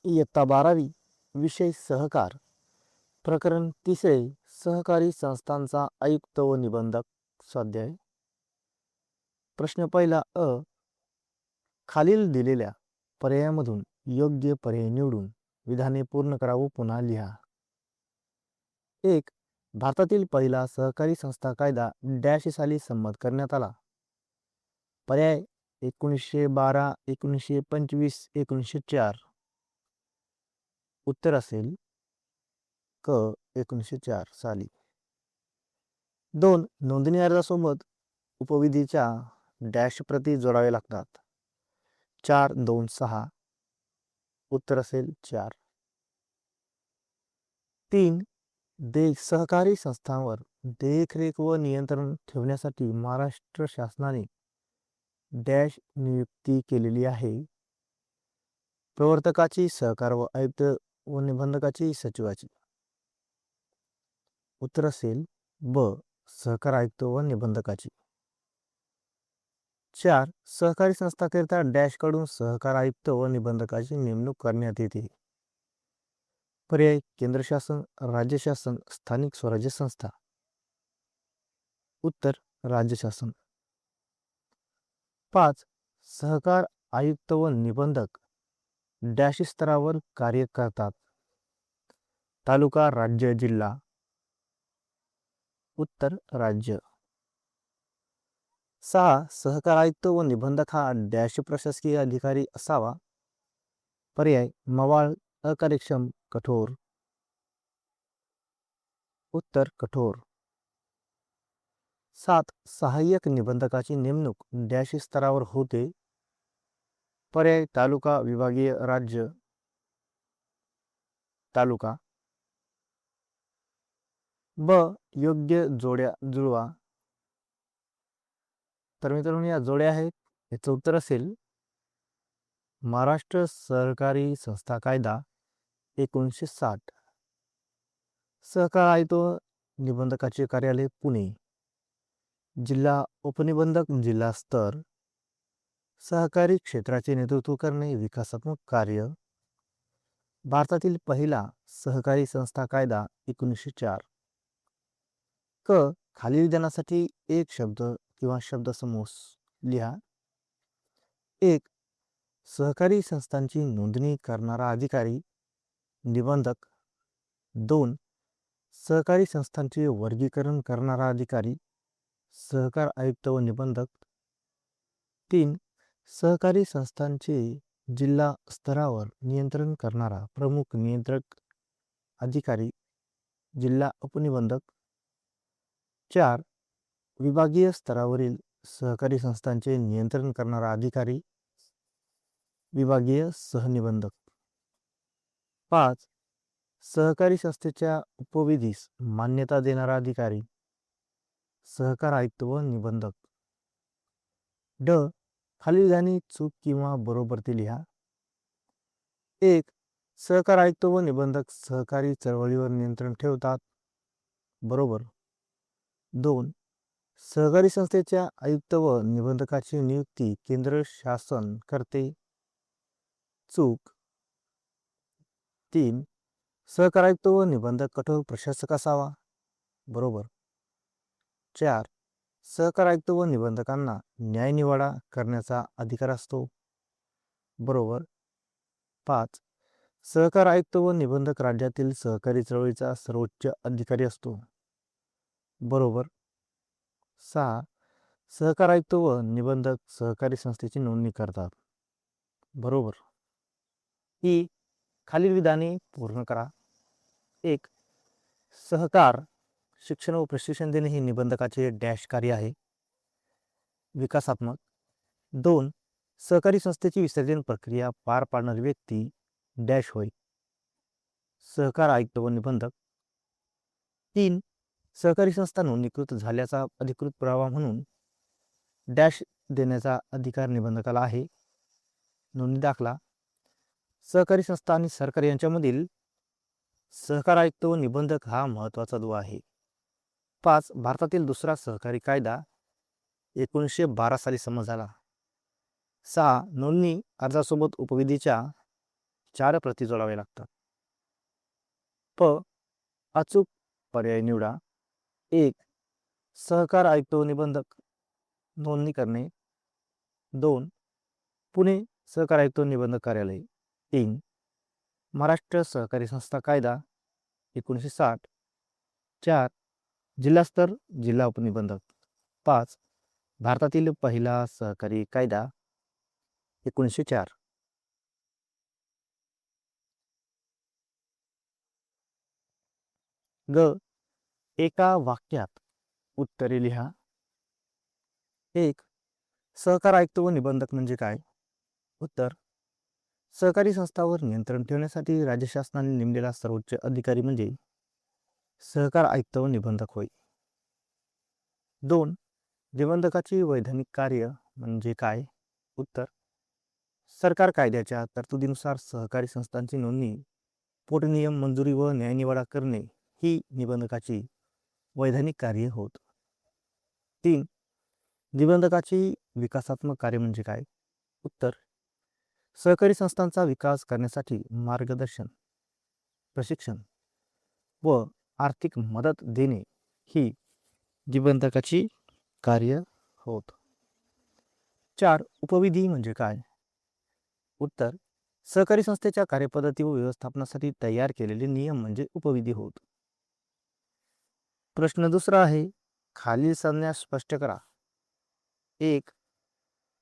इयत्ता 12वी विषय सहकार प्रकरण 3 सहकारी संस्थांचा आयुक्त व निबंधक स्वाध्याय प्रश्न पहिला खालील दिलेल्या पर्यायामधून योग्य पर्याय निवडून विधाने पूर्ण करा व पुन्हा लिहा. 1. भारतातील पहिला सहकारी संस्था कायदा डॅश साली संमत करण्यात आला. पर्याय 1912, 1925, 1904. उत्तर असेल क 1904 साली. 2. नोंदणी अर्जासोबत उपविधीच्या डॅश प्रती जोडावे लागतात. 4, 2, 6. उत्तर असेल 4. 3. सहकारी संस्थांवर देखरेख व नियंत्रण ठेवण्यासाठी महाराष्ट्र शासनाने डॅश नियुक्ती केलेली आहे. प्रवर्तकाची, सहकार व आयुक्त व निबंधकाची सचिवाची. उत्तर असेल ब सहकार आयुक्त व निबंधकाची. 4. सहकारी संस्थाकरिता डॅश कडून सहकार आयुक्त व निबंधकाची नेमणूक करण्यात येते. पर्याय केंद्र शासन, राज्य शासन, स्थानिक स्वराज्य संस्था. उत्तर राज्य शासन. 5. सहकार आयुक्त व निबंधक डॅश स्तरावर कार्य करतात. तालुका, राज्य, जिल्हा. उत्तर राज्य. 6. सहकार आयुक्त व निबंधक हा डॅश प्रशासकीय अधिकारी असावा. पर्याय मवाळ, अकार्यक्षम, कठोर. उत्तर कठोर. 7. सहाय्यक निबंधकाची नेमणूक डॅश स्तरावर होते. पर्याय तालुका, विभागीय, राज्य. तालुका. ब योग्य जोड्या जुळवा. तर मित्रांनो या जोड्या आहेत. याचं उत्तर असेल महाराष्ट्र सहकारी संस्था कायदा 1960. सहकार आयुक्त व निबंधकाचे कार्यालय पुणे. जिल्हा उपनिबंधक जिल्हा स्तर. सहकारी क्षेत्राचे नेतृत्व करणे, विकासात्मक कार्य. भारतातील पहिला सहकारी संस्था कायदा 1904. क खालील विधानासाठी एक शब्द किंवा शब्दसमूह लिहा. 1. सहकारी संस्थांची नोंदणी करणारा अधिकारी निबंधक. 2. सहकारी संस्थांचे वर्गीकरण करणारा अधिकारी सहकार आयुक्त व निबंधक. 3. सहकारी संस्थांचे जिल्हा स्तरावर नियंत्रण करणारा प्रमुख नियंत्रक अधिकारी जिल्हा उपनिबंधक. 4. विभागीय स्तरावरील सहकारी संस्थांचे नियंत्रण करणारा अधिकारी विभागीय सहनिबंधक. 5. सहकारी संस्थेच्या उपविधीस मान्यता देणारा अधिकारी सहकार आयुक्त व निबंधक. ड खालील विधाने चूक किंवा बरोबर ते लिहा. 1. सहकार आयुक्त व निबंधक सहकारी चळवळीवर नियंत्रण ठेवतात. बरोबर. 2. सहकारी संस्थेच्या आयुक्त व निबंधकाची नियुक्ती केंद्र शासन करते. चूक. 3. सहकार आयुक्त व निबंधक कठोर प्रशासक असावा. बरोबर. 4. सहकार आयुक्त व निबंधकांना न्यायनिवाडा करण्याचा अधिकार असतो. बरोबर. 5. सहकार आयुक्त व निबंधक राज्यातील सहकारी चळवळीचा सर्वोच्च अधिकारी असतो. बरोबर. 6. सहकार आयुक्त व निबंधक सहकारी संस्थेची नोंदणी करतात. बरोबर. ही खालील विधाने पूर्ण करा. 1. सहकार शिक्षण व प्रशिक्षण देणे हे निबंधकाचे डॅश कार्य आहे. विकासात्मक. 2. सहकारी संस्थेची विसर्जन प्रक्रिया पार पाडणारी व्यक्ती डॅश होय. सहकार आयुक्त व निबंधक. 3. सहकारी संस्था नोंदणीकृत झाल्याचा अधिकृत पुरावा म्हणून डॅश देण्याचा अधिकार निबंधकाला आहे. नोंदणी दाखला. सहकारी संस्था आणि सरकार यांच्यामधील सहकार आयुक्त व निबंधक हा महत्त्वाचा दुवा आहे. 5. भारतातील दुसरा सहकारी कायदा 1912 साली संमत झाला. 6. नोंदणी अर्जासोबत उपविधीच्या 4 प्रती जोडावे लागतात. प. अचूक पर्याय निवडा. 1. सहकार आयुक्त व निबंधक नोंदणी करणे. 2. पुणे सहकार आयुक्त व निबंधक कार्यालय. 3. महाराष्ट्र सहकारी संस्था कायदा 1960. 4. जिल्हास्तर जिल्हा उपनिबंधक. 5. भारतातील पहिला सहकारी कायदा 1904. ग. एका वाक्यात उत्तरे लिहा. 1. सहकार आयुक्त व निबंधक म्हणजे काय? उत्तर. सहकारी संस्थांवर नियंत्रण ठेवण्यासाठी राज्य शासनाने नेमलेला सर्वोच्च अधिकारी म्हणजे सहकार आयुक्त व निबंधक होय. 2. निबंधकाची वैधानिक कार्य म्हणजे काय? उत्तर. सरकार कायद्याच्या तरतुदीनुसार सहकारी संस्थांची नोंदणी, पोटनियम मंजुरी व न्यायनिवाडा करणे ही निबंधकाची वैधानिक कार्य होत. 3. निबंधकाची विकासात्मक कार्य म्हणजे काय? उत्तर. सहकारी संस्थांचा विकास करण्यासाठी मार्गदर्शन, प्रशिक्षण व आर्थिक मदत देणे ही निबंधकाची कार्य होत. 4. उपविधी म्हणजे काय? उत्तर. सहकारी संस्थेच्या कार्यपद्धती व व्यवस्थापनासाठी तयार केलेले नियम म्हणजे उपविधी होत. प्रश्न दुसरा आहे. खालील संज्ञा स्पष्ट करा. 1.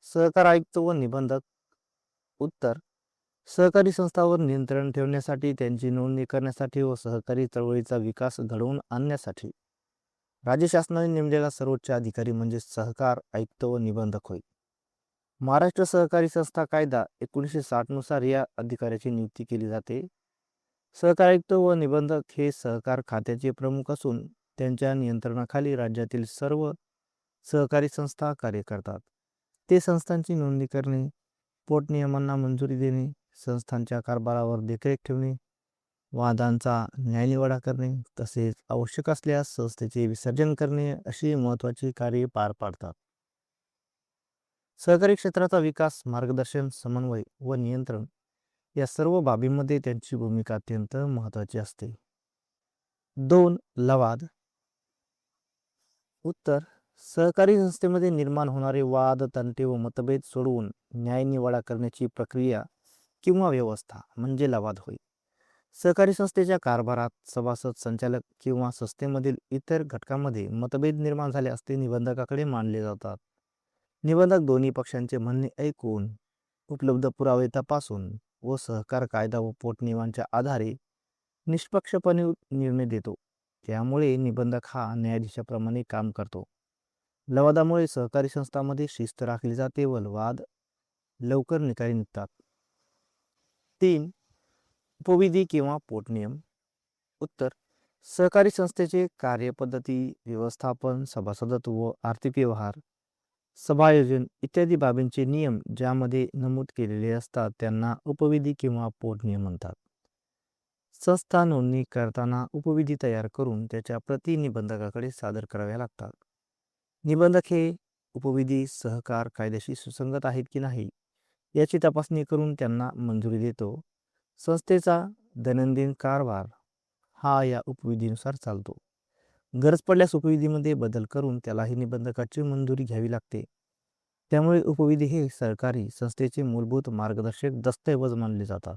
सहकार आयुक्त व निबंधक. उत्तर. सहकारी संस्थांवर नियंत्रण ठेवण्यासाठी, त्यांची नोंदणी करण्यासाठी व सहकारी चळवळीचा विकास घडवून आणण्यासाठी राज्य शासनाने नेमलेला सर्वोच्च अधिकारी म्हणजे सहकार आयुक्त व निबंधक होय. महाराष्ट्र सहकारी संस्था कायदा 1960 नुसार या अधिकाऱ्याची नियुक्ती केली जाते. सहकार आयुक्त व निबंधक हे सहकार खात्याचे प्रमुख असून त्यांच्या नियंत्रणाखाली राज्यातील सर्व सहकारी संस्था कार्य करतात. ते संस्थांची नोंदणी करणे, पोटनियमांना मंजुरी देणे, संस्थांच्या कारभारावर देखरेख ठेवणे, वादांचा न्यायनिवाडा करणे तसेच आवश्यक असल्यास संस्थेचे विसर्जन करणे अशी महत्त्वाची कार्ये पार पाडतात. सहकारी क्षेत्राचा विकास, मार्गदर्शन, समन्वय व नियंत्रण या सर्व बाबींमध्ये त्यांची भूमिका अत्यंत महत्त्वाची असते. 2. लवाद. उत्तर. सहकारी संस्थेमध्ये निर्माण होणारे वाद, तंटे व मतभेद सोडवून न्यायनिवाडा करण्याची प्रक्रिया किंवा व्यवस्था म्हणजे लवाद होय. सहकारी संस्थेच्या कारभारात सभासद, संचालक किंवा संस्थेमधील इतर घटकांमध्ये मतभेद निर्माण झाले असते निबंधकाकडे मांडले जातात. निबंधक दोन्ही पक्षांचे म्हणणे ऐकून, उपलब्ध पुरावे तपासून व सहकार कायदा व पोटनियमांच्या आधारे निष्पक्षपणे निर्णय देतो. त्यामुळे निबंधक हा न्यायाधीशाप्रमाणे काम करतो. लवादामुळे सहकारी संस्थांमध्ये शिस्त राखली जाते व वाद लवकर निकाली निघतात. 3. उपविधी किंवा पोटनियम. उत्तर. सहकारी संस्थेचे कार्यपद्धती, व्यवस्थापन, सभासदत्व व आर्थिक व्यवहार, सभायोजन इत्यादी बाबींचे नियम ज्यामध्ये नमूद केलेले असतात त्यांना उपविधी किंवा पोटनियम म्हणतात. संस्था नोंदणी करताना उपविधी तयार करून त्याच्या प्रति निबंधकाकडे सादर कराव्या लागतात. निबंधक हे उपविधी सहकार कायद्याशी सुसंगत आहेत की नाही याची तपासणी करून त्यांना मंजुरी देतो. संस्थेचा दैनंदिन कारभार हा या उपविधीनुसार चालतो. गरज पडल्यास उपविधीमध्ये बदल करून त्यालाही निबंधकाची मंजुरी घ्यावी लागते. त्यामुळे उपविधी हे सरकारी संस्थेचे मूलभूत मार्गदर्शक दस्तऐवज मानले जातात.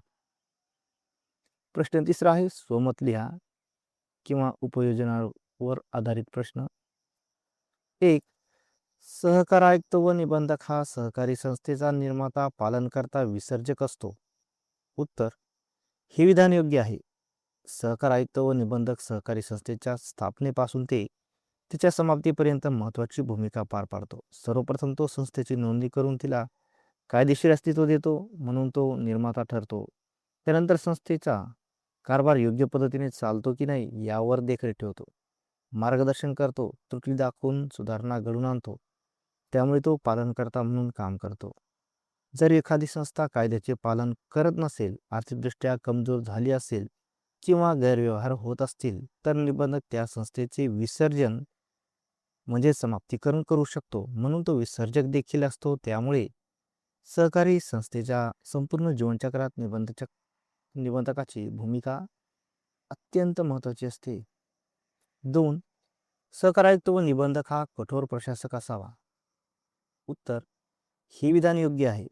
प्रश्न तिसरा आहे. स्वमत लिहा किंवा उपयोजनावर आधारित प्रश्न. 1. सहकार आयुक्त व निबंधक हा सहकारी संस्थेचा निर्माता, पालनकर्ता, विसर्जक असतो. उत्तर. हे विधान योग्य आहे. सहकार आयुक्त व निबंधक सहकारी संस्थेच्या स्थापनेपासून ते तिच्या समाप्तीपर्यंत महत्त्वाची भूमिका पार पाडतो. सर्वप्रथम तो संस्थेची नोंदणी करून तिला कायदेशीर अस्तित्व देतो, म्हणून तो निर्माता ठरतो. त्यानंतर संस्थेचा कारभार योग्य पद्धतीने चालतो की नाही यावर देखरेख ठेवतो, मार्गदर्शन करतो, त्रुटी दाखवून सुधारणा घडवून आणतो. त्यामुळे तो पालनकर्ता म्हणून काम करतो. जर एखादी संस्था कायद्याचे पालन करत नसेल, आर्थिकदृष्ट्या कमजोर झाली असेल किंवा गैरव्यवहार होत असतील तर निबंधक त्या संस्थेचे विसर्जन म्हणजे समाप्तीकरण करू शकतो, म्हणून तो विसर्जक देखील असतो. त्यामुळे सहकारी संस्थेच्या संपूर्ण जीवनचक्रात निबंधकाची भूमिका अत्यंत महत्त्वाची असते. 2. सहकार आयुक्त व निबंधक हा कठोर प्रशासक असावा. उत्तर: हे विधान योग्य आहे.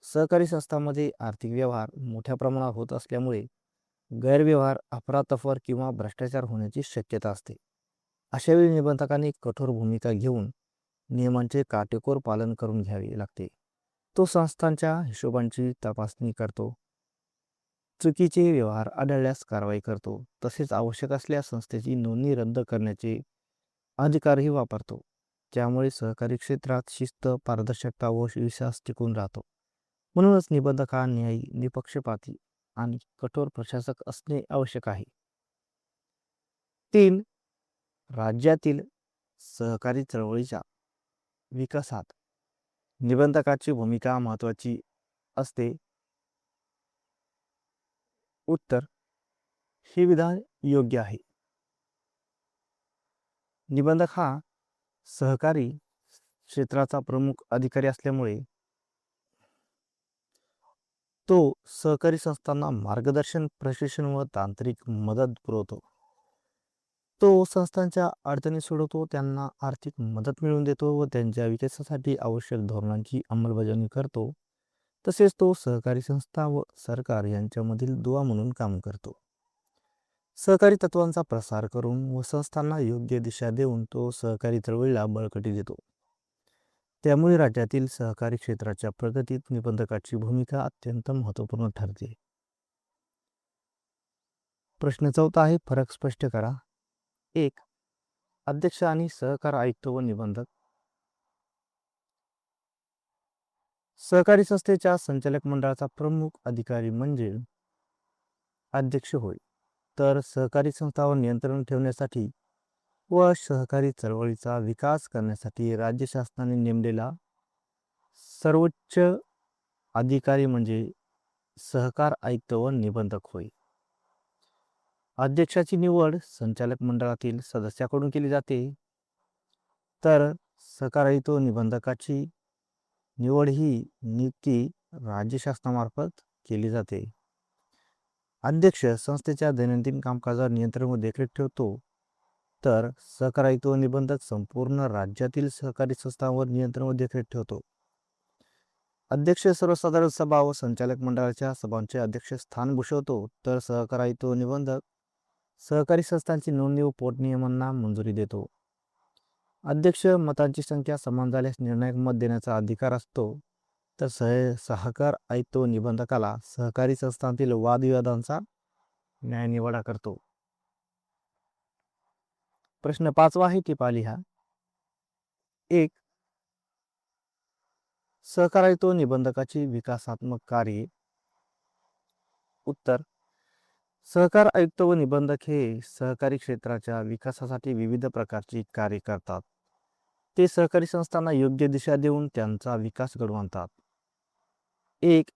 सहकारी संस्थांमध्ये आर्थिक व्यवहार मोठ्या प्रमाणावर होत असल्यामुळे गैरव्यवहार, अफरातफर किंवा भ्रष्टाचार होण्याची शक्यता असते. अशा वेळी निबंधकांनी कठोर भूमिका घेऊन नियमांचे काटेकोर पालन करून घ्यावे लागते. तो संस्थांच्या हिशोबांची तपासणी करतो, चुकीचे व्यवहार आढळल्यास कारवाई करतो, तसेच आवश्यक असल्यास संस्थेची नोंदणी रद्द करण्याचे अधिकारही वापरतो. त्यामुळे सहकारी क्षेत्रात शिस्त, पारदर्शकता व विश्वास टिकून राहतो. म्हणूनच निबंधक हा न्यायी, निपक्षपाती आणि कठोर प्रशासक असणे आवश्यक आहे. 3. राज्यातील सहकारी चळवळीच्या विकासात निबंधकाची भूमिका महत्त्वाची असते. उत्तर: हे विधान योग्य आहे. निबंधक हा सहकारी क्षेत्राचा प्रमुख अधिकारी असल्यामुळे तो सहकारी संस्थांना मार्गदर्शन, प्रशिक्षण व तांत्रिक मदत पुरवतो. तो संस्थांच्या अडचणी सोडवतो, त्यांना आर्थिक मदत मिळवून देतो व त्यांच्या विकासासाठी आवश्यक धोरणांची अंमलबजावणी करतो. तसेच तो सहकारी संस्था व सरकार यांच्यामधील दुवा म्हणून काम करतो. सहकारी तत्वांचा प्रसार करून व संस्थांना योग्य दिशा देऊन तो सहकारी चळवळीला बळकटी देतो. त्यामुळे राज्यातील सहकारी क्षेत्राच्या प्रगतीत निबंधकाची भूमिका अत्यंत महत्त्वपूर्ण ठरते. प्रश्न 4 आहे, फरक स्पष्ट करा. 1. अध्यक्ष आणि सहकार आयुक्त व निबंधक. सहकारी संस्थेच्या संचालक मंडळाचा प्रमुख अधिकारी म्हणजे अध्यक्ष होय. तर सहकारी संस्थांवर नियंत्रण ठेवण्यासाठी व सहकारी चळवळीचा विकास करण्यासाठी राज्य शासनाने नेमलेला सर्वोच्च अधिकारी म्हणजे सहकार आयुक्त व निबंधक होय. अध्यक्षाची निवड संचालक मंडळातील सदस्याकडून केली जाते, तर सहकार आयुक्त व निबंधकाची निवड ही नियुक्ती राज्य शासनामार्फत केली जाते. अध्यक्ष संस्थेच्या दैनंदिन कामकाजावर नियंत्रण व देखरेख ठेवतो, तर सहकार आयुक्त व निबंधक संपूर्ण राज्यातील सहकारी संस्थांवर नियंत्रण व देखरेख ठेवतो. अध्यक्ष सर्वसाधारण सभा व संचालक मंडळाच्या सभांचे अध्यक्ष स्थान भूषवतो, तर सहकार आयुक्त व निबंधक सहकारी संस्थांची नोंदणी व पोटनियमांना मंजुरी देतो. अध्यक्ष मतांची संख्या समान झाल्यास निर्णायक मत देण्याचा अधिकार असतो, तर सहकार आयुक्त व निबंधकाला सहकारी संस्थांतील वादविवादांचा न्यायनिवाडा करतो. प्रश्न 5 आहे, टिपा लिहा. 1. सहकार आयुक्त व निबंधकाची विकासात्मक कार्ये. उत्तर: सहकार आयुक्त व निबंधक हे सहकारी क्षेत्राच्या विकासासाठी विविध प्रकारची कार्य करतात. ते सहकारी संस्थांना योग्य दिशा देऊन त्यांचा विकास घडवतात. 1.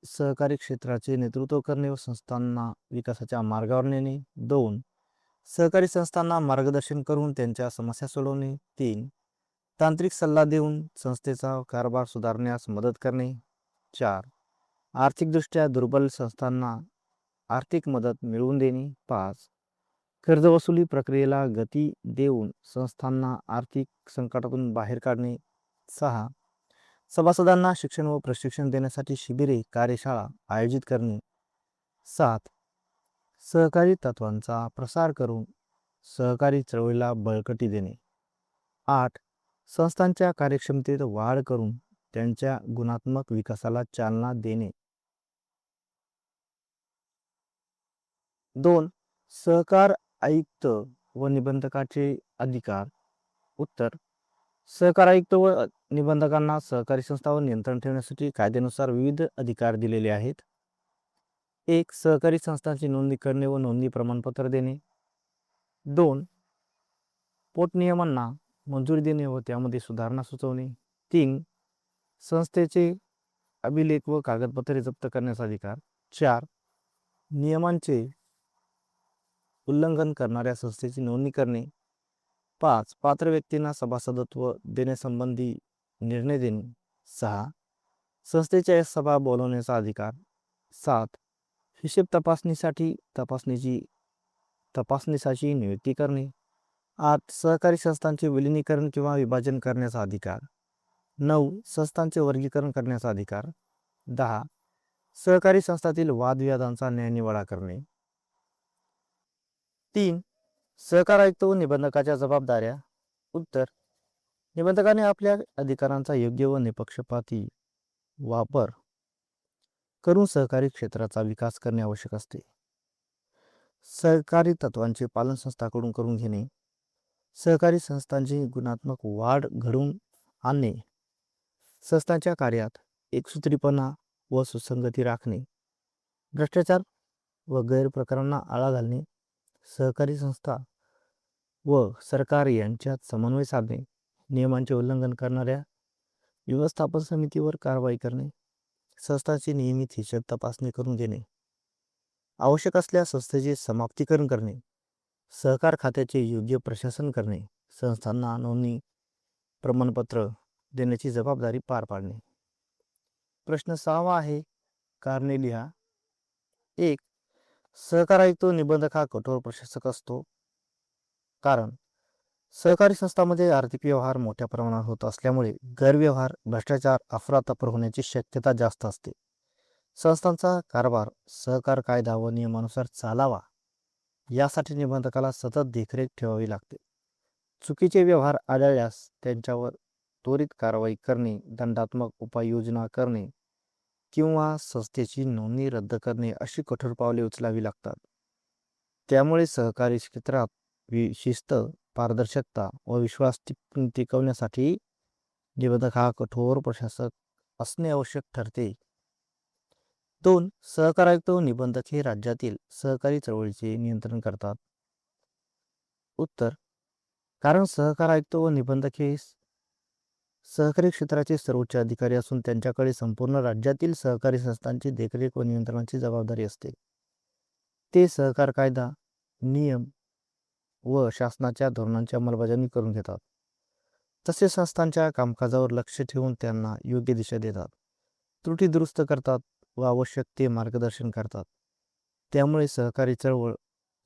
सहकारी क्षेत्राचे नेतृत्व करणे व संस्थांना विकासाच्या मार्गावर नेणे. 2. सहकारी संस्थांना मार्गदर्शन करून त्यांच्या समस्या सोडवणे. 3. तांत्रिक सल्ला देऊन संस्थेचा कारभार सुधारण्यास मदत करणे. 4. आर्थिकदृष्ट्या दुर्बल संस्थांना आर्थिक मदत मिळवून देणे. 5. कर्ज वसुली प्रक्रियेला गती देऊन संस्थांना आर्थिक संकटातून बाहेर काढणे. 6. सभासदांना शिक्षण व प्रशिक्षण देण्यासाठी शिबिरे, कार्यशाळा आयोजित करणे. 7. सहकारी तत्वांचा प्रसार करून सहकारी चळवळीला बळकटी देणे. 8. संस्थांच्या कार्यक्षमतेत वाढ करून त्यांच्या गुणात्मक विकासाला चालना देणे. 2. सहकार आयुक्त व निबंधकाचे अधिकार. उत्तर: सहकार आयुक्त व निबंधकांना सहकारी संस्थांवर नियंत्रण ठेवण्यासाठी कायद्यानुसार विविध अधिकार दिलेले आहेत. 1. सहकारी संस्थांची नोंदणी करणे व नोंदणी प्रमाणपत्र देणे. 2. पोटनियमांना मंजुरी देणे व त्यामध्ये सुधारणा सुचवणे. 3. संस्थेचे अभिलेख व कागदपत्रे जप्त करण्याचा अधिकार. 4. नियमांचे उल्लंघन करणाऱ्या संस्थेची नोंदणी करणे. 5. पात्र व्यक्तींना सभासदत्व देण्यासंबंधी निर्णय देणे. 6. संस्थेच्या सभा बोलवण्याचा अधिकार. 7. हिशेब तपासणीसाठी नियुक्ती करणे. 8. सहकारी संस्थांचे विलिनीकरण किंवा विभाजन करण्याचा अधिकार. 9. संस्थांचे वर्गीकरण करण्याचा अधिकार. 10. सहकारी संस्थातील वादविवादांचा न्यायनिवाडा करणे. 3. सहकार आयुक्त व निबंधकाच्या जबाबदाऱ्या. उत्तर: निबंधकाने आपल्या अधिकारांचा योग्य व निपक्षपाती वापर करून सहकारी क्षेत्राचा विकास करणे आवश्यक असते. सहकारी तत्वांचे पालन संस्थांकडून करून घेणे. सहकारी संस्थांची गुणात्मक वाढ घडवून आणणे. संस्थांच्या कार्यात एकसूत्रीपणा व सुसंगती राखणे. भ्रष्टाचार व गैरप्रकारांना आळा घालणे. सहकारी संस्था व सरकार यांच्यात समन्वय साधणे. नियमांचे उल्लंघन करणाऱ्या व्यवस्थापन समितीवर कारवाई करणे. संस्थांची नियमित हिशेब तपासणी करून घेणे. आवश्यक असल्यास संस्थेचे समाप्तीकरण करणे. सहकार खात्याचे योग्य प्रशासन करणे. संस्थांना नोंदणी प्रमाणपत्र देण्याची जबाबदारी पार पाडणे. प्रश्न 6 आहे. कारणे लिहा. 1. सहकार आयुक्त व निबंधक हा कठोर प्रशासक असतो. कारण सहकारी संस्थांमध्ये आर्थिक व्यवहार मोठ्या प्रमाणात होत असल्यामुळे गैरव्यवहार, भ्रष्टाचार, अफरातफर होण्याची शक्यता जास्त असते. संस्थांचा कारभार सहकार कायदा व नियमानुसार चालावा यासाठी निबंधकाला सतत देखरेख ठेवावी लागते. चुकीचे व्यवहार आढळल्यास त्यांच्यावर त्वरित कारवाई करणे, दंडात्मक उपाययोजना करणे किंवा संस्थेची नोंदणी रद्द करणे अशी कठोर पावले उचलावी लागतात. त्यामुळे सहकारी क्षेत्रात शिस्त, पारदर्शकता व विश्वास टिकवण्यासाठी निबंधक हा कठोर प्रशासक असणे आवश्यक ठरते. 2. सहकार आयुक्त व निबंधक हे राज्यातील सहकारी चळवळीचे नियंत्रण करतात. उत्तर: कारण सहकार आयुक्त व निबंधक हे सहकारी क्षेत्राचे सर्वोच्च अधिकारी असून त्यांच्याकडे संपूर्ण राज्यातील सहकारी संस्थांची देखरेख व नियंत्रणाची जबाबदारी असते. ते सहकार कायदा, नियम व शासनाच्या धोरणांची अंमलबजावणी करून घेतात. तसेच संस्थांच्या कामकाजावर लक्ष ठेवून त्यांना योग्य दिशा देतात, त्रुटी दुरुस्त करतात व आवश्यक ते मार्गदर्शन करतात. त्यामुळे सहकारी चळवळ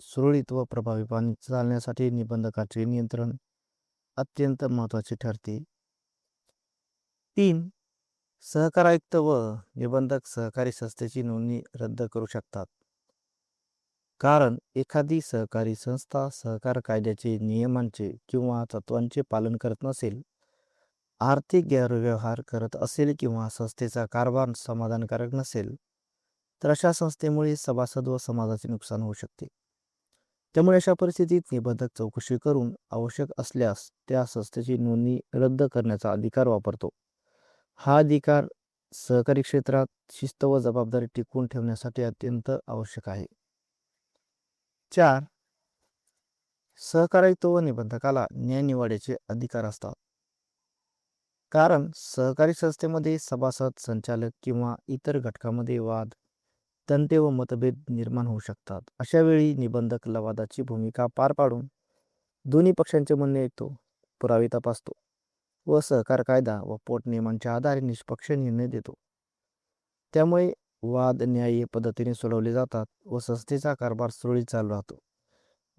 सुरळीत व प्रभावीपणे चालण्यासाठी निबंधकाचे नियंत्रण अत्यंत महत्त्वाचे ठरते. 3. सहकार आयुक्त व निबंधक सहकारी संस्थेची नोंदणी रद्द करू शकतात. कारण एखादी सहकारी संस्था सहकार कायद्याचे, नियमांचे किंवा तत्वांचे पालन करत नसेल, आर्थिक गैरव्यवहार करत असेल किंवा संस्थेचा कारभार समाधानकारक नसेल तर अशा संस्थेमुळे सभासद व समाजाचे नुकसान होऊ शकते. त्यामुळे अशा परिस्थितीत निबंधक चौकशी करून आवश्यक असल्यास त्या संस्थेची नोंदणी रद्द करण्याचा अधिकार वापरतो. हा अधिकार सहकारी क्षेत्रात शिस्त व जबाबदारी टिकवून ठेवण्यासाठी अत्यंत आवश्यक आहे. 4. सहकार आयुक्त व निबंधकाला न्यायनिवाड्याचे अधिकार असतात. कारण सहकारी संस्थेमध्ये सभासद, संचालक किंवा इतर घटकांमध्ये वाद, तंटे व मतभेद निर्माण होऊ शकतात. अशा वेळी निबंधक लवादाची भूमिका पार पाडून दोन्ही पक्षांचे म्हणणे ऐकतो, पुरावे तपासतो व सहकार कायदा व पोटनियमांच्या आधारे निष्पक्ष निर्णय देतो. त्यामुळे वाद न्याय्य पद्धतीने सोडवले जातात व संस्थेचा कारभार सुरळीत चालू राहतो.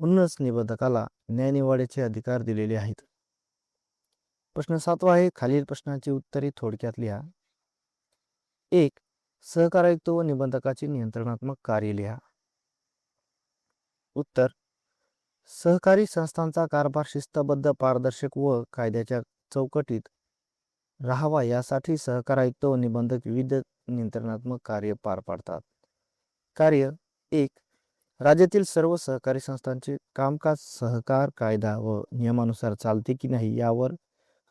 म्हणूनच निबंधकाला न्यायनिवाड्याचे अधिकार दिलेले आहेत. प्रश्न 7 आहे. खालील प्रश्नांची उत्तरे थोडक्यात लिहा. 1. सहकार आयुक्त व निबंधकाचे नियंत्रणात्मक कार्य लिहा. उत्तर: सहकारी संस्थांचा कारभार शिस्तबद्ध, पारदर्शक व कायद्याच्या चौकटीत राहावा यासाठी सहकार आयुक्त व निबंधक विविध नियंत्रणात्मक कार्य पार पाडतात. कार्य 1. राज्यातील सर्व सहकारी संस्थांचे कामकाज सहकार कायदा व नियमानुसार चालते की नाही यावर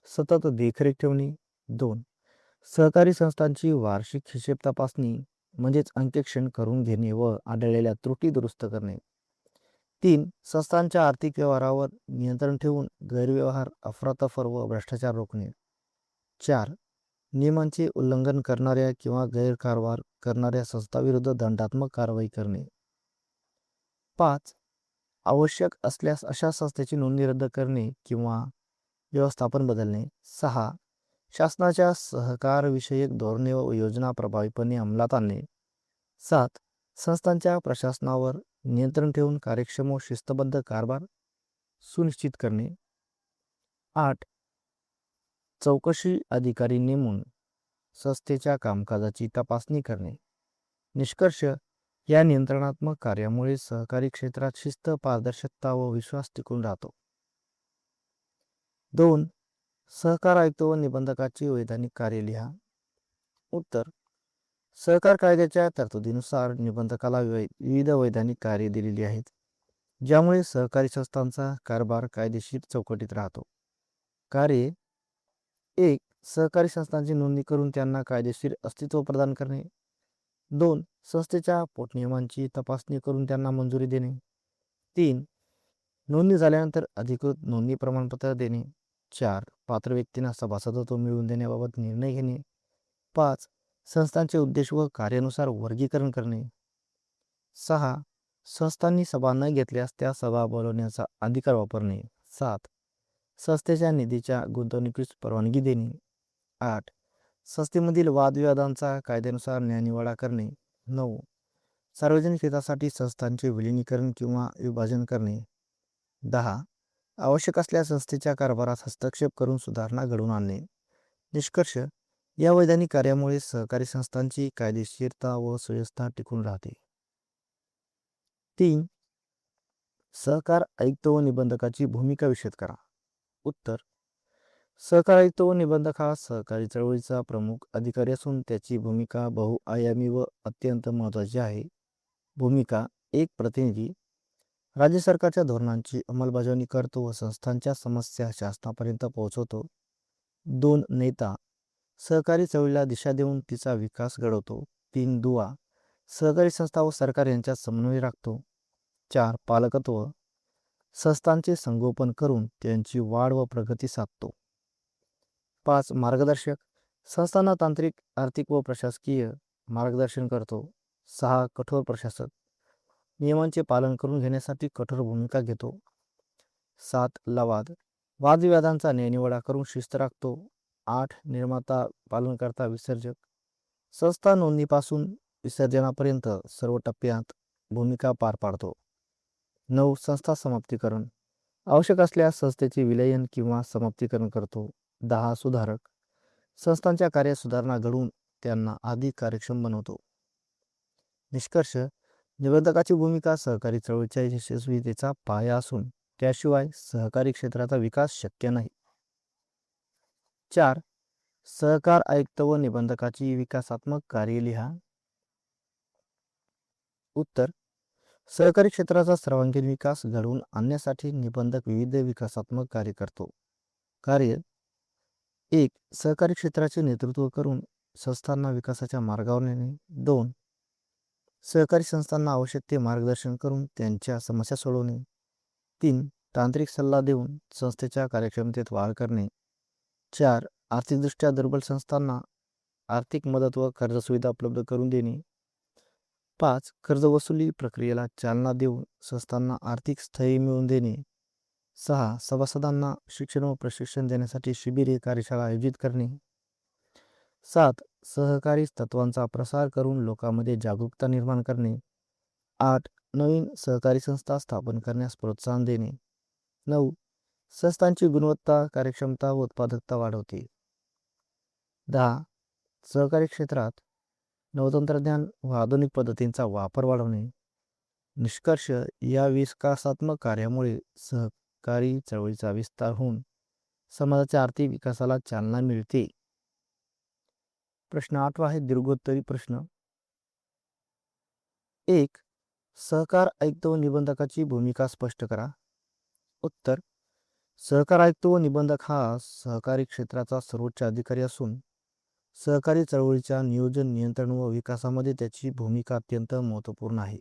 सतत देखरेख ठेवणे. 2. सहकारी संस्थांची वार्षिक हिशेब तपासणी म्हणजेच अंकेक्षण करून घेणे व आढळलेल्या त्रुटी दुरुस्त करणे. 3. संस्थांच्या आर्थिक व्यवहारावर नियंत्रण ठेवून गैरव्यवहार, अफरातफर व भ्रष्टाचार रोखणे. 4. नियमांचे उल्लंघन करणाऱ्या किंवा गैरकारभार करणाऱ्या संस्थांविरुद्ध दंडात्मक कारवाई करणे. 5. आवश्यक असल्यास अशा संस्थेची नोंदणी रद्द करणे किंवा व्यवस्थापन बदलणे. 6. शासनाच्या सहकारविषयक धोरणे व योजना प्रभावीपणे अंमलात आणणे. 7. संस्थांच्या प्रशासनावर नियंत्रण ठेवून कार्यक्षम व शिस्तबद्ध कारभार सुनिश्चित करणे. 8. चौकशी अधिकारी नेमून संस्थेच्या कामकाजाची तपासणी करणे. निष्कर्ष: या नियंत्रणात्मक कार्यामुळे सहकारी क्षेत्रात शिस्त, पारदर्शकता व विश्वास टिकून राहतो. 2. सहकार आयुक्त व निबंधकाची वैधानिक कार्य लिहा. उत्तर: सहकार कायद्याच्या तरतुदीनुसार निबंधकाला विविध वैधानिक कार्ये दिलेली आहेत, ज्यामुळे सहकारी संस्थांचा कारभार कायदेशीर चौकटीत राहतो. कार्ये: 1. सहकारी संस्थांची नोंदणी करून त्यांना कायदेशीर अस्तित्व प्रदान करणे. 2. संस्थेच्या पोटनियमांची तपासणी करून त्यांना मंजुरी देणे. 3. नोंदणी झाल्यानंतर अधिकृत नोंदणी प्रमाणपत्र देणे. 4. पात्र व्यक्तींना सभासदत्व मिळवून देण्याबाबत निर्णय घेणे. 5. संस्थांचे उद्देश व कार्यानुसार वर्गीकरण करणे. 6. संस्थांनी सभा न घेतल्यास त्या सभा बोलवण्याचा अधिकार वापरणे. 7. संस्थेच्या निधीच्या गुंतवणुकीस परवानगी देणे. 8. संस्थेमधील वादविवादांचा कायद्यानुसार न्यायनिवाडा करणे. 9. सार्वजनिक हितासाठी संस्थांचे विलिनीकरण किंवा विभाजन करणे. 10. आवश्यक असल्यास संस्थेच्या कारभारात हस्तक्षेप करून सुधारणा घडवून आणणे. निष्कर्ष: या वैधानिक कार्यामुळे सहकारी संस्थांची कायदेशीरता व सुव्यवस्था टिकून राहते. 3. सहकार आयुक्त व निबंधकाची भूमिका विशद करा. उत्तर: सहकार आयुक्त व निबंधक हा सहकारी चळवळीचा प्रमुख अधिकारी असून त्याची भूमिका बहुआयामी व अत्यंत महत्त्वाची आहे. भूमिका: 1. प्रतिनिधी, राज्य सरकारच्या धोरणांची अंमलबजावणी करतो व संस्थांच्या समस्या शासनापर्यंत पोहोचवतो. 2. नेता, सहकारी चळवळीला दिशा देऊन तिचा विकास घडवतो. 3. दुवा, सहकारी संस्था व सरकार यांच्यात समन्वय राखतो. 4. पालकत्व, संस्थांचे संगोपन करून त्यांची वाढ व प्रगती साधतो. 5. मार्गदर्शक, संस्थांना तांत्रिक, आर्थिक व प्रशासकीय मार्गदर्शन करतो. 6. कठोर प्रशासक, नियमांचे पालन करून घेण्यासाठी कठोर भूमिका घेतो. 7. लवाद, वादविवादांचा न्यायनिवाडा करून शिस्त राखतो. 8. निर्माता, पालनकर्ता, विसर्जक, संस्था नोंदणीपासून विसर्जनापर्यंत सर्व टप्प्यात भूमिका पार पाडतो. 9. संस्था समाप्तीकरण, आवश्यक असल्यास संस्थेचे विलयन किंवा समाप्तीकरण करतो. 10. सुधारक, संस्थांच्या कार्यात सुधारणा घडवून त्यांना अधिक कार्यक्षम बनवतो. निष्कर्ष: निबंधकाची भूमिका सहकारी चळवळीच्या यशस्वीतेचा पाया असून त्याशिवाय सहकारी क्षेत्राचा विकास शक्य नाही. 4. सहकार आयुक्त व निबंधकाची विकासात्मक कार्ये लिहा. उत्तर: सहकारी क्षेत्राचा सर्वांगीण विकास घडवून आणण्यासाठी निबंधक विविध विकासात्मक कार्य करतो. कार्य: 1. सहकारी क्षेत्राचे नेतृत्व करून संस्थांना विकासाच्या मार्गावर नेणे. 2. सहकारी संस्थांना आवश्यक ते मार्गदर्शन करून त्यांच्या समस्या सोडवणे. 3. तांत्रिक सल्ला देऊन संस्थेच्या कार्यक्षमतेत वाढ करणे. 4. आर्थिकदृष्ट्या दुर्बल संस्थांना आर्थिक मदत व कर्ज सुविधा उपलब्ध करून देणे. 5. कर्ज वसुली प्रक्रियेला चालना देऊन संस्थांना आर्थिक स्थैर्य मिळवून देणे. 6. सभासदांना शिक्षण व प्रशिक्षण देण्यासाठी शिबिरे, कार्यशाळा आयोजित करणे. 7. सहकारी तत्वांचा प्रसार करून लोकांमध्ये जागरूकता निर्माण करणे. 8. नवीन सहकारी संस्था स्थापन करण्यास प्रोत्साहन देणे. 9. संस्थांची गुणवत्ता, कार्यक्षमता व उत्पादकता वाढवते. 10. सहकारी क्षेत्रात नवतंत्रज्ञान व आधुनिक पद्धतींचा वापर वाढवणे. निष्कर्ष: या विकासात्मक कार्यामुळे सहकारी चळवळीचा विस्तार होऊन समाजाच्या आर्थिक विकासाला चालना मिळते. प्रश्न 8 आहे दीर्घोत्तरी प्रश्न. 1. सहकार आयुक्त व निबंधकाची भूमिका स्पष्ट करा. उत्तर: सहकार आयुक्त व निबंधक हा सहकारी क्षेत्राचा सर्वोच्च अधिकारी असून सहकारी चळवळीच्या नियोजन, नियंत्रण व विकासामध्ये त्याची भूमिका अत्यंत महत्त्वपूर्ण आहे.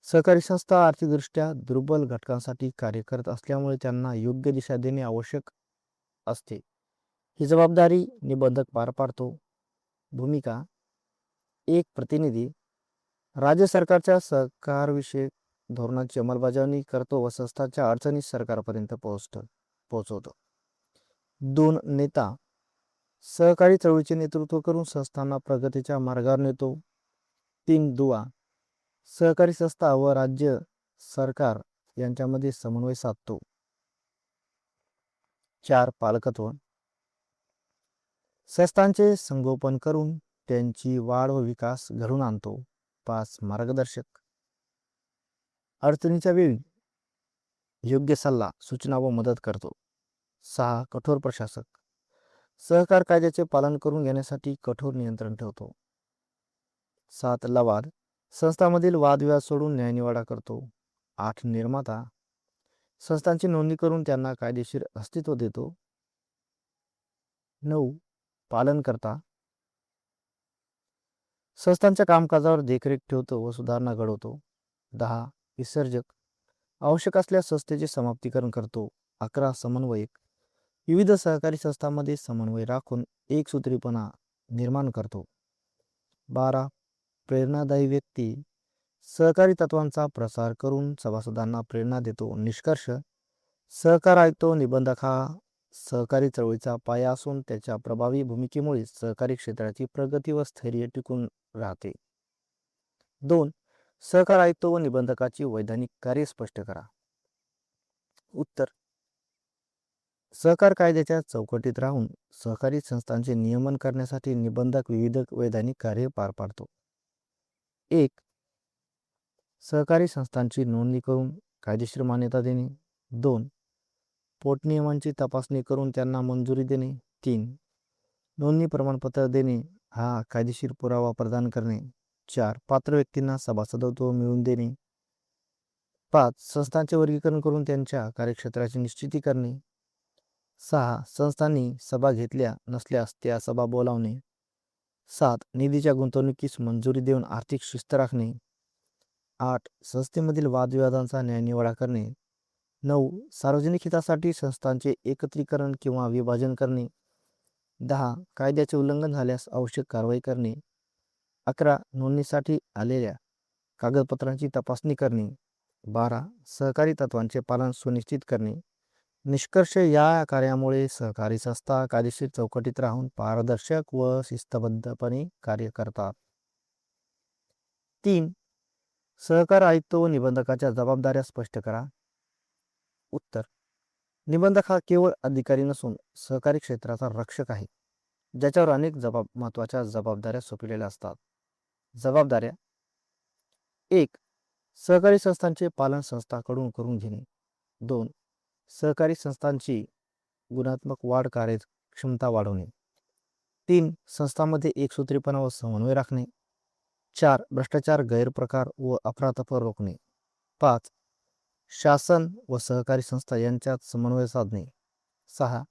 सहकारी संस्था आर्थिकदृष्ट्या दुर्बल घटकांसाठी कार्य करत असल्यामुळे त्यांना योग्य दिशा देणे आवश्यक असते. ही जबाबदारी निबंधक पार पाडतो. भूमिका: 1. प्रतिनिधी, राज्य सरकारच्या सहकारविषयक धोरणांची अंमलबजावणी करतो व संस्थांच्या अडचणी सरकारपर्यंत पोहोचवतो. 2. नेता, सहकारी चळवळीचे नेतृत्व करून संस्थांना प्रगतीच्या मार्गावर नेतो. 3. दुवा, सहकारी संस्था व राज्य सरकार यांच्यामध्ये समन्वय साधतो. 4. पालकत्व. संस्थांचे संगोपन करून त्यांची वाढ व विकास घडवून आणतो. 5. मार्गदर्शक. अडचणीच्या वेळी योग्य सल्ला, सूचना व मदत करतो. 6. कठोर प्रशासक. सहकार कायद्याचे पालन करून घेण्यासाठी कठोर नियंत्रण ठेवतो. 7. लवाद. संस्थांमधील वादविवाद सोडून न्यायनिवाडा करतो. 8. निर्माता. संस्थांची नोंदणी करून त्यांना कायदेशीर अस्तित्व देतो. 9. पालनकर्ता. संस्थांच्या कामकाजावर देखरेख ठेवतो व सुधारणा घडवतो. 10. विसर्जक. आवश्यक असल्यास संस्थेचे समाप्तीकरण करतो. 11. समन्वयक. विविध सहकारी संस्थांमध्ये समन्वय राखून एकसूत्रीपणा निर्माण करतो. 12. प्रेरणादायी व्यक्ती. सहकारी तत्वांचा प्रसार करून सभासदांना प्रेरणा देतो. निष्कर्ष. सहकार आयुक्त व निबंधक हा सहकारी चळवळीचा पाया असून त्याच्या प्रभावी भूमिकेमुळे सहकारी क्षेत्राची प्रगती व स्थैर्य टिकून राहते. 2. सहकार आयुक्त व निबंधकाची वैधानिक कार्य स्पष्ट करा. उत्तर. सहकार कायद्याच्या चौकटीत राहून सहकारी संस्थांचे नियमन करण्यासाठी निबंधक विविध वैधानिक कार्य पार पाडतो. 1. सहकारी संस्थांची नोंदणी करून कायदेशीर मान्यता देणे. 2. पोटनियमांची तपासणी करून त्यांना मंजुरी देणे. 3. नोंदणी प्रमाणपत्र देणे हा कायदेशीर पुरावा प्रदान करणे. 4. पात्र व्यक्तींना सभासदत्व मिळवून देणे. 5. संस्थांचे वर्गीकरण करून त्यांच्या कार्यक्षेत्राची निश्चिती करणे. 6. संस्थांनी सभा घेतल्या नसल्यास त्या सभा बोलावणे. 7. निधीच्या गुंतवणुकीस मंजुरी देऊन आर्थिक शिस्त राखणे. 8. संस्थेमधील वादविवादांचा न्यायनिवाडा करणे. 9. सार्वजनिक हितासाठी संस्थांचे एकत्रीकरण किंवा विभाजन करणे. 10. कायद्याचे उल्लंघन झाल्यास आवश्यक कारवाई करणे. 11. नोंदणीसाठी आलेल्या कागदपत्रांची तपासणी करणे. 12. सहकारी तत्वांचे पालन सुनिश्चित करणे. निष्कर्ष. या कार्यामुळे सहकारी संस्था कायदेशीर चौकटीत राहून पारदर्शक व शिस्तबद्धपणे कार्य करतात. 3. सहकार आयुक्त व निबंधकाच्या जबाबदाऱ्या स्पष्ट करा. उत्तर. निबंधक हा केवळ अधिकारी नसून सहकारी क्षेत्राचा रक्षक आहे, ज्याच्यावर अनेक महत्वाच्या जबाबदाऱ्या सोपविलेल्या असतात. जबाबदाऱ्या. 1. सहकारी संस्थांचे पालन संस्थांकडून करून घेणे. 2. सहकारी संस्थांची गुणात्मक वाढ कार्यक्षमता वाढवणे. 3. संस्थांमध्ये एकसूत्रीपणा व समन्वय राखणे. 4. भ्रष्टाचार, गैरप्रकार व अफरातफर रोखणे. 5. शासन व सहकारी संस्था यांच्यात समन्वय साधणे. 6.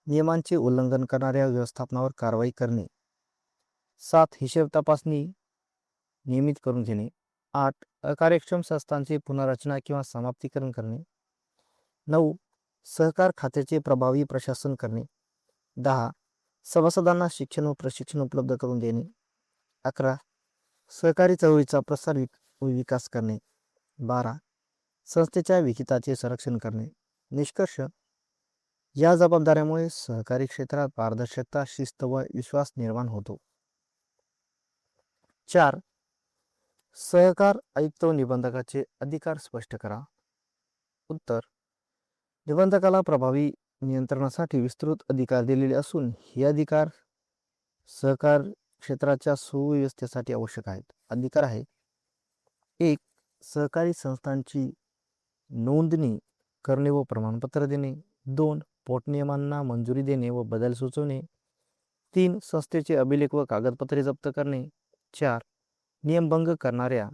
नियमांचे उल्लंघन करणाऱ्या व्यवस्थापनावर कारवाई करणे. 7. हिशेब तपासणी नियमित करून घेणे. 8. अकार्यक्षम संस्थांची पुनर्रचना किंवा समाप्तीकरण करणे. 9. सहकार खात्याचे प्रभावी प्रशासन करणे. 10. सभासदांना शिक्षण व प्रशिक्षण उपलब्ध करून देणे. 11. सहकारी चळवळीचा प्रसार व विकास करणे. 12. संस्थेच्या विहिताचे संरक्षण करणे. निष्कर्ष. या जबाबदाऱ्यामुळे सहकारी क्षेत्रात पारदर्शकता, शिस्त व विश्वास निर्माण होतो. 4. सहकार आयुक्त व निबंधकाचे अधिकार स्पष्ट करा. उत्तर. निबंधकाला प्रभावी नियंत्रणासाठी विस्तृत अधिकार दिलेले असून हे अधिकार सहकार क्षेत्राच्या सुव्यवस्थेसाठी आवश्यक आहेत. अधिकार आहे. 1. सहकारी संस्थांची नोंदणी करणे व प्रमाणपत्र देणे. 2. पोटनियमांना मंजुरी देणे व बदल सुचवणे. 3. संस्थेचे अभिलेख व कागदपत्रे जप्त करणे. 4. नियमभंग करणाऱ्या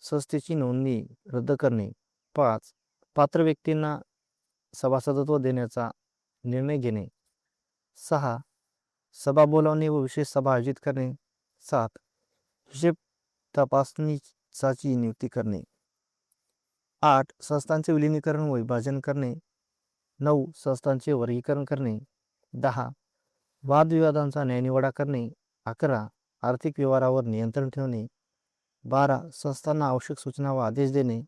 संस्थेची नोंदणी रद्द करणे. 5. पात्र व्यक्तींना सभासदत्व देण्याचा निर्णय घेणे. 6. सभा बोलावणे व विशेष सभा आयोजित करणे. 7. हिशेब तपासणीची नियुक्ती करणे. 8. संस्थांचे विलिनीकरण व विभाजन करणे. 9. संस्थांचे वर्गीकरण करणे. 10. वादविवादांचा न्यायनिवाडा करणे. 11. आर्थिक व्यवहारावर नियंत्रण ठेवणे. 12. संस्थांना आवश्यक सूचना व आदेश देणे.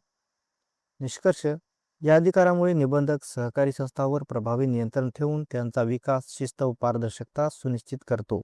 निष्कर्ष. या अधिकारामुळे निबंधक सहकारी संस्थांवर प्रभावी नियंत्रण ठेवून त्यांचा विकास, शिस्त व पारदर्शकता सुनिश्चित करतो.